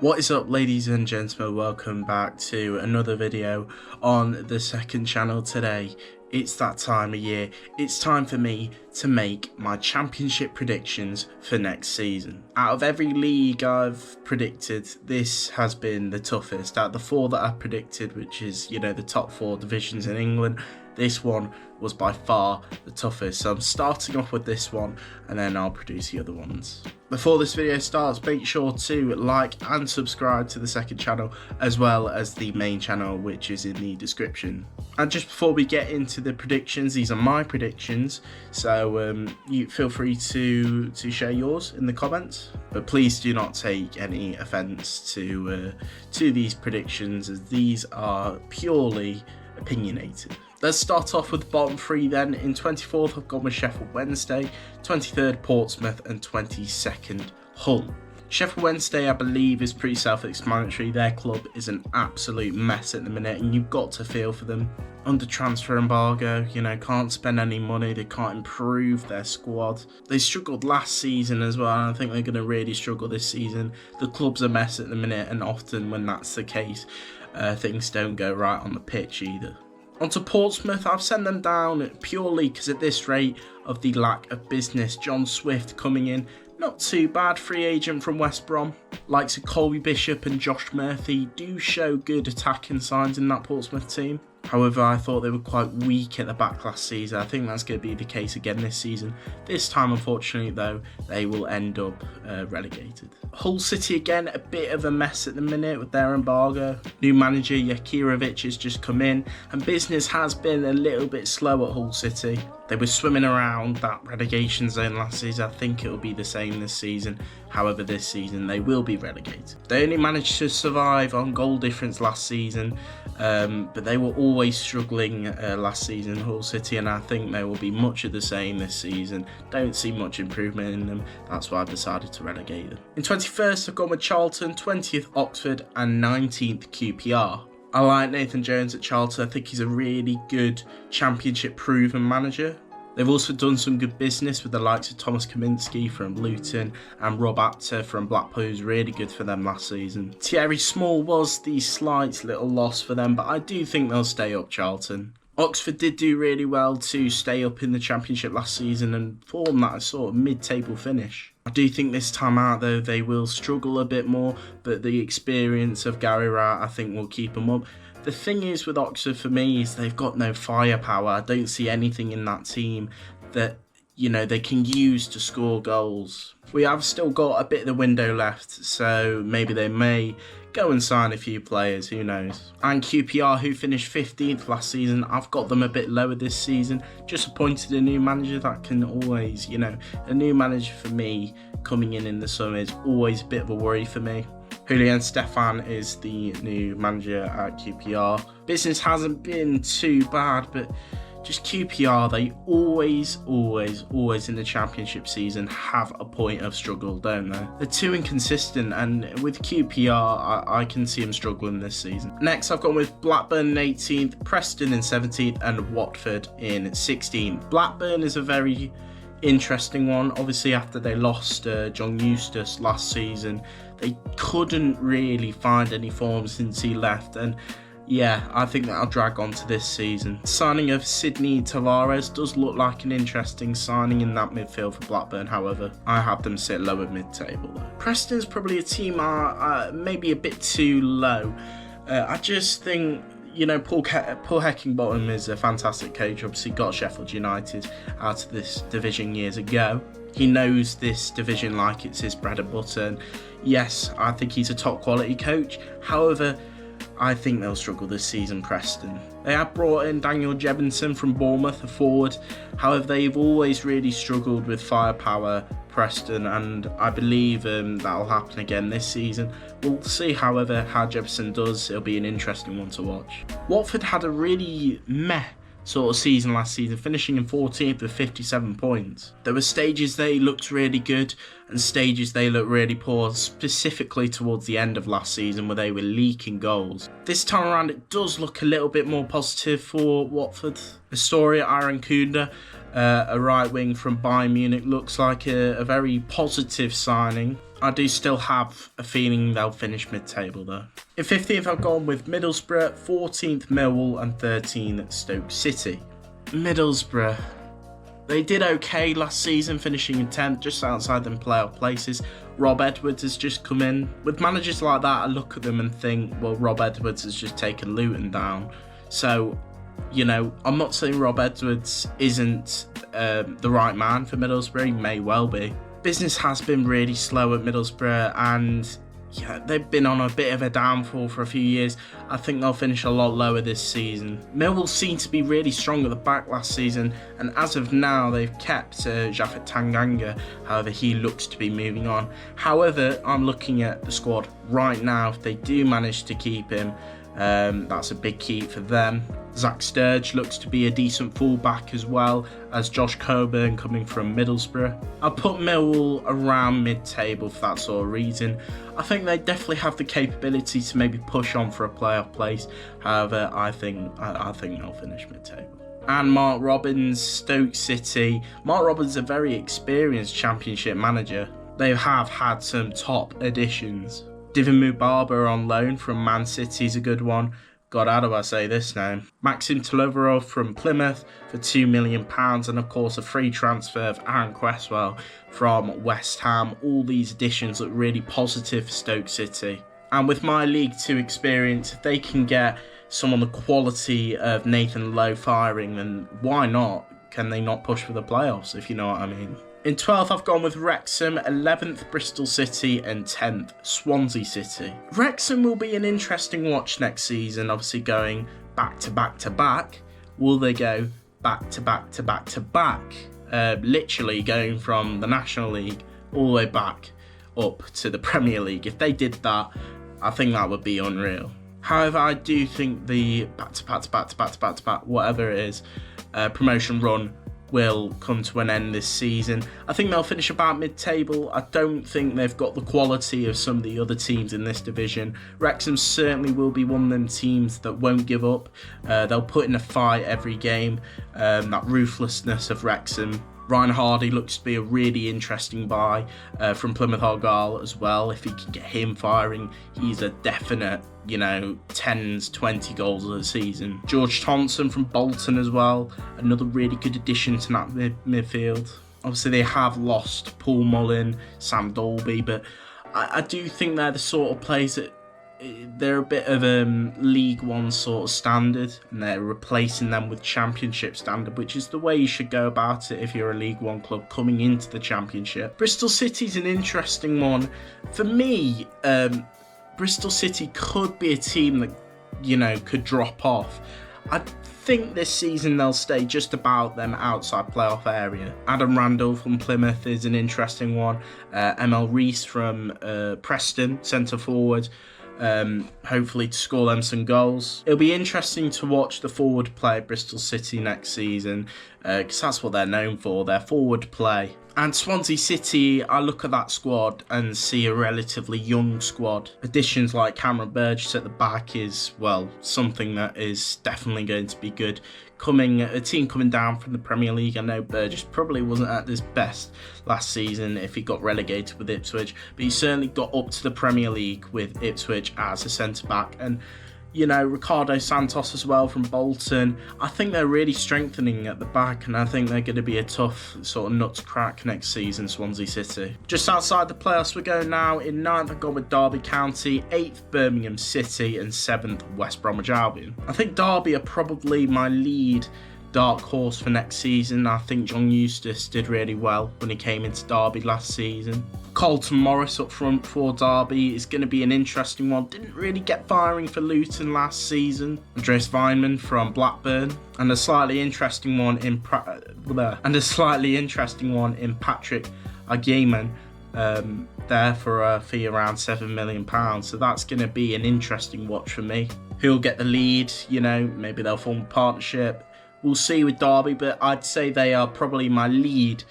What is up, ladies and gentlemen? Welcome back to another video on the second channel today. It's that time of year. It's time for me to make my championship predictions for next season. Out of every league I've predicted, this has been the toughest. Out of the four that I've predicted, which is, the top four divisions in England, this one was by far the toughest. So I'm starting off with this one and then I'll produce the other ones. Before this video starts, make sure to like and subscribe to the second channel as well as the main channel, which is in the description. And just before we get into the predictions, these are my predictions, so you feel free to share yours in the comments, but please do not take any offence to these predictions, as these are purely opinionated. Let's start off with the bottom three then. In 24th, I've gone with Sheffield Wednesday, 23rd, Portsmouth, and 22nd, Hull. Sheffield Wednesday, I believe, is pretty self-explanatory. Their club is an absolute mess at the minute, and you've got to feel for them. Under transfer embargo, can't spend any money, they can't improve their squad. They struggled last season as well, and I think they're going to really struggle this season. The club's a mess at the minute, and often when that's the case, things don't go right on the pitch either. Onto Portsmouth, I've sent them down purely because at this rate of the lack of business. John Swift coming in, not too bad, free agent from West Brom. Likes of Colby Bishop and Josh Murphy do show good attacking signs in that Portsmouth team. However, I thought they were quite weak at the back last season. I think that's going to be the case again this season. This time, unfortunately, though, they will end up relegated. Hull City, again, a bit of a mess at the minute with their embargo. New manager Jakirovic has just come in, and business has been a little bit slow at Hull City. They were swimming around that relegation zone last season. I think it will be the same this season. However, this season they will be relegated. They only managed to survive on goal difference last season, but they were always struggling last season, Hull City, and I think they will be much of the same this season. Don't see much improvement in them. That's why I've decided to relegate them. In 21st, I've gone with Charlton, 20th Oxford, and 19th QPR. I like Nathan Jones at Charlton. I think he's a really good championship proven manager. They've also done some good business with the likes of Thomas Kaminski from Luton and Rob Apter from Blackpool, who's really good for them last season. Thierry Small was the slight little loss for them, but I do think they'll stay up, Charlton. Oxford did do really well to stay up in the championship last season and form that sort of mid-table finish. I do think this time out, though, they will struggle a bit more, but the experience of Gary Wright, I think, will keep them up. The thing is with Oxford for me is they've got no firepower. I don't see anything in that team that, they can use to score goals. We have still got a bit of the window left, so maybe they may go and sign a few players, who knows. And QPR, who finished 15th last season, I've got them a bit lower this season. Just appointed a new manager. That can always, a new manager for me coming in the summer is always a bit of a worry for me. Julian Stefan is the new manager at QPR. Business hasn't been too bad, but just QPR, they always in the championship season have a point of struggle, don't they? They're too inconsistent, and with QPR, I can see them struggling this season. Next, I've gone with Blackburn in 18th, Preston in 17th, and Watford in 16th. Blackburn is a very interesting one. Obviously, after they lost John Eustace last season, they couldn't really find any form since he left, and yeah, I think that'll drag on to this season. Signing of Sidney Tavares does look like an interesting signing in that midfield for Blackburn. However, I have them sit lower mid-table though. Preston's probably a team maybe a bit too low. I just think, Paul Heckingbottom is a fantastic coach. Obviously got Sheffield United out of this division years ago. He knows this division like it's his bread and butter. And yes, I think he's a top quality coach. However, I think they'll struggle this season, Preston. They have brought in Daniel Jebinson from Bournemouth, a forward. However, they've always really struggled with firepower, Preston, and I believe that'll happen again this season. We'll see, however, how Jebinson does. It'll be an interesting one to watch. Watford had a really meh sort of season last season, finishing in 14th with 57 points. There were stages they looked really good and stages they looked really poor, specifically towards the end of last season where they were leaking goals. This time around it does look a little bit more positive for Watford. Astoria Irankunda, a right wing from Bayern Munich, looks like a very positive signing. I do still have a feeling they'll finish mid-table though. In 15th, I've gone with Middlesbrough, 14th Millwall and 13th Stoke City. Middlesbrough, they did okay last season, finishing in 10th, just outside them playoff places. Rob Edwards has just come in. With managers like that, I look at them and think, well, Rob Edwards has just taken Luton down. So, you know, I'm not saying Rob Edwards isn't the right man for Middlesbrough. He may well be. Business has been really slow at Middlesbrough, and yeah, they've been on a bit of a downfall for a few years. I think they'll finish a lot lower this season. Millwall seemed to be really strong at the back last season, and as of now, they've kept Japhet Tanganga. However, he looks to be moving on. However, I'm looking at the squad right now. If they do manage to keep him, that's a big key for them. Zach Sturge looks to be a decent fullback as well as Josh Coburn coming from Middlesbrough. I'll put Millwall around mid-table for that sort of reason. I think they definitely have the capability to maybe push on for a playoff place. However, I think they'll finish mid-table. And Mark Robins, Stoke City. Mark Robins is a very experienced Championship manager. They have had some top additions. Divock Mubaba on loan from Man City is a good one. God, how do I say this name? Maxim Tolovarov from Plymouth for £2 million, and of course a free transfer of Aaron Cresswell from West Ham. All these additions look really positive for Stoke City. And with my League 2 experience, if they can get someone the quality of Nathan Lowe firing, then why not? Can they not push for the playoffs, if you know what I mean? In 12th, I've gone with Wrexham, 11th Bristol City and 10th Swansea City. Wrexham will be an interesting watch next season, obviously going back to back to back. Will they go back to back to back to back? Literally going from the National League all the way back up to the Premier League. If they did that, I think that would be unreal. However, I do think the back to back, whatever it is, promotion run will come to an end this season. I think they'll finish about mid-table. I don't think they've got the quality of some of the other teams in this division. Wrexham certainly will be one of them teams that won't give up. They'll put in a fight every game. That ruthlessness of Wrexham. Ryan Hardy looks to be a really interesting buy from Plymouth Argyle as well. If he can get him firing, he's a definite, 10s, 20 goals a season. George Thompson from Bolton as well, another really good addition to that midfield. Obviously, they have lost Paul Mullin, Sam Dolby, but I do think they're the sort of players that they're a bit of a League One sort of standard, and they're replacing them with Championship standard, which is the way you should go about it if you're a League One club coming into the Championship. Bristol City's an interesting one. For me, Bristol City could be a team that, could drop off. I think this season they'll stay just about them outside playoff area. Adam Randall from Plymouth is an interesting one. ML Reese from Preston, centre forward. Hopefully to score them some goals. It'll be interesting to watch the forward play at Bristol City next season, because that's what they're known for, their forward play. And Swansea City, I look at that squad and see a relatively young squad. Additions like Cameron Burgess at the back is, well, something that is definitely going to be good. A team coming down from the Premier League. I know Burgess probably wasn't at his best last season if he got relegated with Ipswich, but he certainly got up to the Premier League with Ipswich as a centre-back. And, Ricardo Santos as well from Bolton. I think they're really strengthening at the back, and I think they're going to be a tough sort of nut to crack next season, Swansea City. Just outside the playoffs we go now. In 9th, I've gone with Derby County, 8th, Birmingham City, and 7th, West Bromwich Albion. I think Derby are probably my lead dark horse for next season. I think John Eustace did really well when he came into Derby last season. Colton Morris up front for Derby is going to be an interesting one. Didn't really get firing for Luton last season. Andreas Weinman from Blackburn, and a slightly interesting one in Patrick Agyeman there for a fee around £7 million. So that's going to be an interesting watch for me. Who'll get the lead? Maybe they'll form a partnership. We'll see with Derby, but I'd say they are probably my lead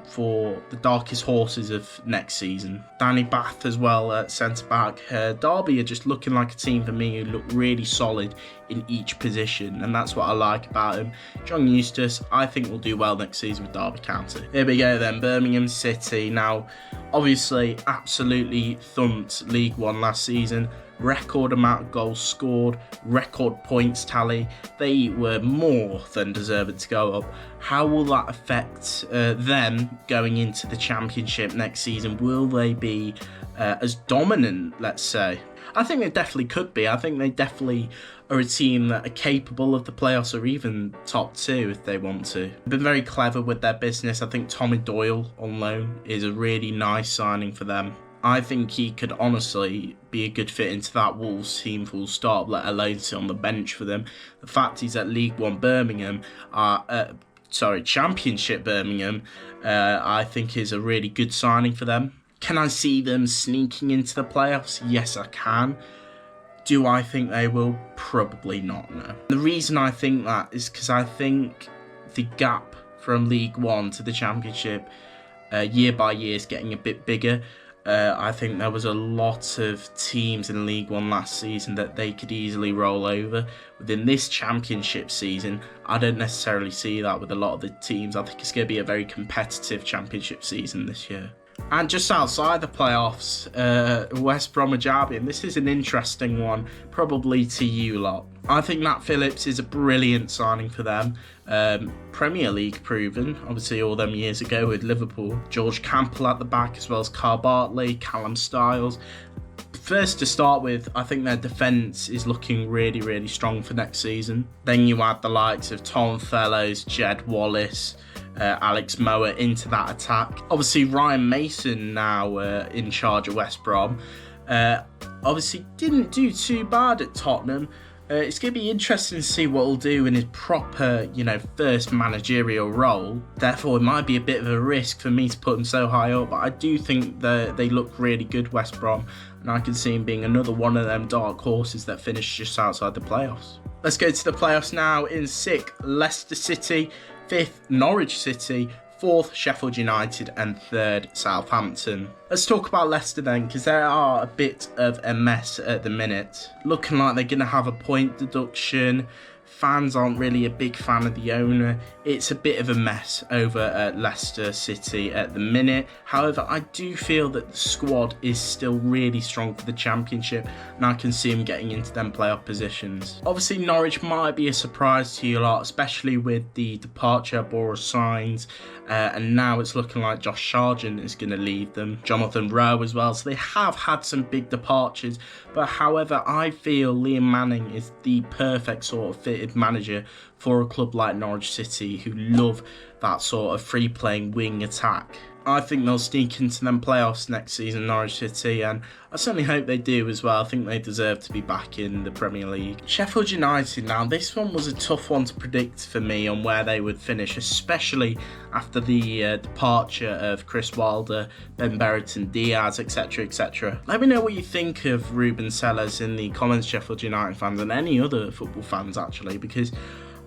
for the darkest horses of next season. Danny Batth as well at centre-back. Derby are just looking like a team for me who look really solid in each position, and that's what I like about him. John Eustace, I think, will do well next season with Derby County. Here we go then, Birmingham City. Now, obviously, absolutely thumped League One last season. Record amount of goals scored, record points tally. They were more than deserved to go up. How will that affect them going into the Championship next season? Will they be as dominant, let's say? I think they definitely could be. I think they definitely are a team that are capable of the playoffs or even top two if they want to. They've been very clever with their business. I think Tommy Doyle on loan is a really nice signing for them. I think he could honestly be a good fit into that Wolves team full stop, let alone sit on the bench for them. The fact he's at League One Birmingham, Championship Birmingham, I think is a really good signing for them. Can I see them sneaking into the playoffs? Yes, I can. Do I think they will? Probably not, no. The reason I think that is because I think the gap from League One to the Championship year by year is getting a bit bigger. I think there was a lot of teams in League One last season that they could easily roll over. Within this Championship season, I don't necessarily see that with a lot of the teams. I think it's going to be a very competitive Championship season this year. And just outside the playoffs, West Bromwich Albion. This is an interesting one, probably to you lot. I think Nat Phillips is a brilliant signing for them. Premier League proven, obviously all them years ago with Liverpool. George Campbell at the back, as well as Carl Bartley, Callum Styles. First, to start with, I think their defence is looking really, really strong for next season. Then you add the likes of Tom Fellows, Jed Wallace, Alex Mower into that attack. Obviously, Ryan Mason now in charge of West Brom. Obviously, didn't do too bad at Tottenham. It's going to be interesting to see what he'll do in his proper, first managerial role. Therefore, it might be a bit of a risk for me to put him so high up. But I do think that they look really good, West Brom. And I can see him being another one of them dark horses that finish just outside the playoffs. Let's go to the playoffs now. In 6th, Leicester City. 5th, Norwich City. 4th, Sheffield United, and 3rd, Southampton. Let's talk about Leicester then, because they are a bit of a mess at the minute. Looking like they're going to have a point deduction. Fans aren't really a big fan of the owner. It's a bit of a mess over at Leicester City at the minute. However, I do feel that the squad is still really strong for the Championship, and I can see them getting into them playoff positions. Obviously, Norwich might be a surprise to you lot, especially with the departure of Boris Sainz, and now it's looking like Josh Sargent is going to leave them. Jonathan Rowe as well. So they have had some big departures, but however, I feel Liam Manning is the perfect sort of fitted manager for a club like Norwich City, who love that sort of free-playing wing attack. I think they'll sneak into them playoffs next season, Norwich City, and I certainly hope they do as well. I think they deserve to be back in the Premier League. Sheffield United now, this one was a tough one to predict for me on where they would finish, especially after the departure of Chris Wilder, Ben Brereton, Diaz, etc, etc. Let me know what you think of Ruben Sellers in the comments, Sheffield United fans, and any other football fans actually, because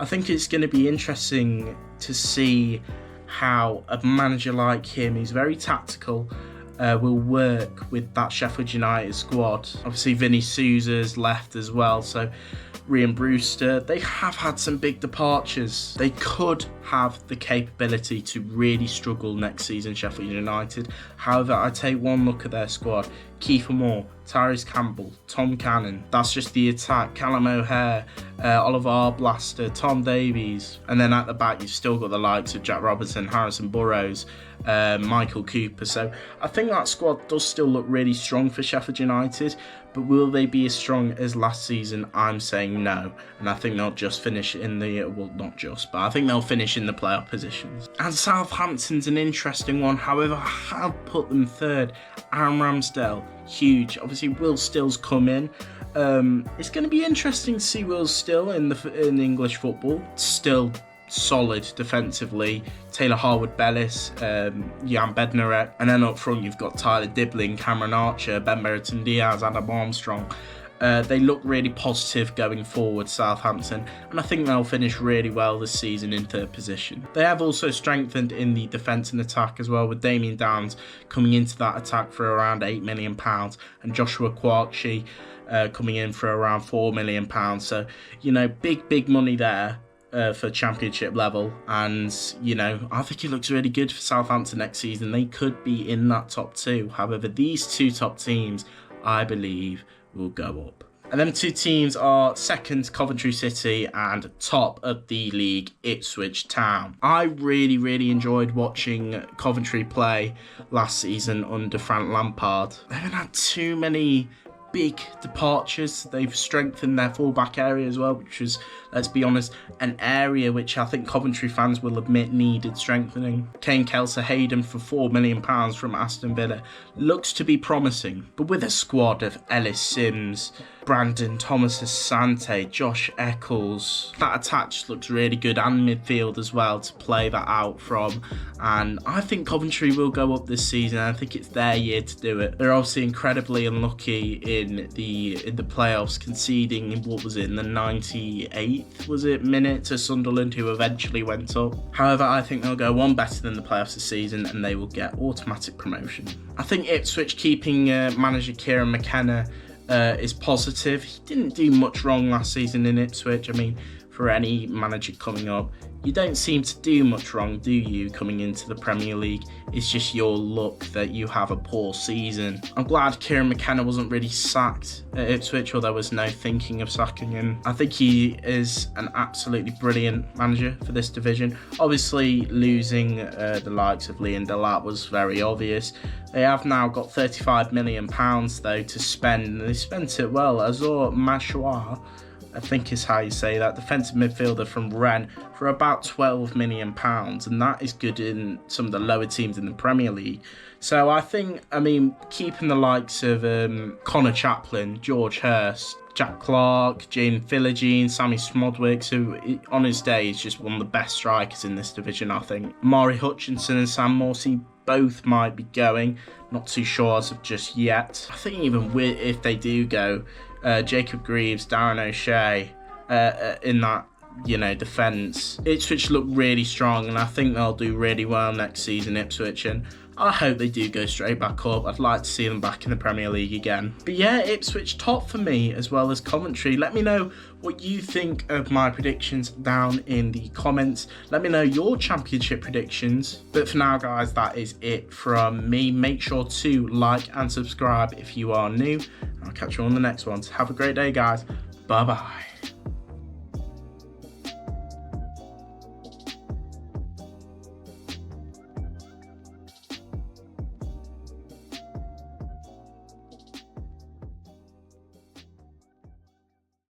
I think it's going to be interesting to see how a manager like him, who's very tactical, will work with that Sheffield United squad. Obviously, Vinny Sousa's left as well, so Rhian Brewster, they have had some big departures. They could have the capability to really struggle next season, Sheffield United. However, I take one look at their squad. Kiefer Moore, Tyrese Campbell, Tom Cannon. That's just the attack. Callum O'Hare, Oliver Arblaster, Tom Davies. And then at the back, you've still got the likes of Jack Robertson, Harrison Burrows, Michael Cooper. So I think that squad does still look really strong for Sheffield United. But will they be as strong as last season? I'm saying no. And I think they'll just finish in the, well, not just, but I think they'll finish in the playoff positions. And Southampton's an interesting one. However, I have put them 3rd. Aaron Ramsdale, huge. Obviously, Will Still's come in. It's going to be interesting to see Will Still in English football. Still solid defensively. Taylor Harwood-Bellis, Jan Bednarek, and then up front you've got Tyler Dibling, Cameron Archer, Ben Brereton Diaz, Adam Armstrong. They look really positive going forward, Southampton, and I think they'll finish really well this season in third position. They have also strengthened in the defence and attack as well, with Damien Downs coming into that attack for around £8 million and Joshua Kwartji coming in for around £4 million. So, you know, big money there for championship level, and you know, I think it looks really good for Southampton next season. They could be in that top two. However, these two top teams, I believe, will go up. And them two teams are second, Coventry City, and top of the league, Ipswich Town. I really enjoyed watching Coventry play last season under Frank Lampard. They haven't had too many big departures. They've strengthened their fullback area as well, which was, let's be honest, an area which I think Coventry fans will admit needed strengthening. Kane Kelser-Hayden for £4 million from Aston Villa looks to be promising, but with a squad of Ellis Sims, Brandon Thomas-Asante, Josh Eccles, that attack looks really good, and midfield as well to play that out from. And I think Coventry will go up this season. I think it's their year to do it. They're obviously incredibly unlucky in the playoffs, conceding in what was it, in the 98th minute to Sunderland, who eventually went up. However, I think they'll go one better than the playoffs this season, and they will get automatic promotion. I think Ipswich keeping manager Kieran McKenna is positive. He didn't do much wrong last season in Ipswich. I mean, for any manager coming up, you don't seem to do much wrong, do you, coming into the Premier League? It's just your luck that you have a poor season. I'm glad Kieran McKenna wasn't really sacked at Ipswich, or there was no thinking of sacking him. I think he is an absolutely brilliant manager for this division. Obviously, losing the likes of Liam Delap was very obvious. They have now got £35 million, though, to spend, and they spent it well. Azor Mashwar, I think is how you say that, defensive midfielder from Rennes, for about £12 million, and that is good in some of the lower teams in the Premier League. So I think, I mean, keeping the likes of Connor Chaplin, George Hurst, Jack Clark, Jaden Philogene, Sammy Smodwick, who on his day is just one of the best strikers in this division, I think. Mari Hutchinson and Sam Morsey both might be going, not too sure as of just yet. I think even if they do go, Jacob Greaves, Darren O'Shea in that, you know, defence. Ipswich look really strong, and I think they'll do really well next season, Ipswich, and I hope they do go straight back up. I'd like to see them back in the Premier League again. But yeah, Ipswich top for me, as well as Coventry. Let me know what you think of my predictions down in the comments. Let me know your championship predictions. But for now, guys, that is it from me. Make sure to like and subscribe if you are new. I'll catch you on the next one. Have a great day, guys. Bye-bye.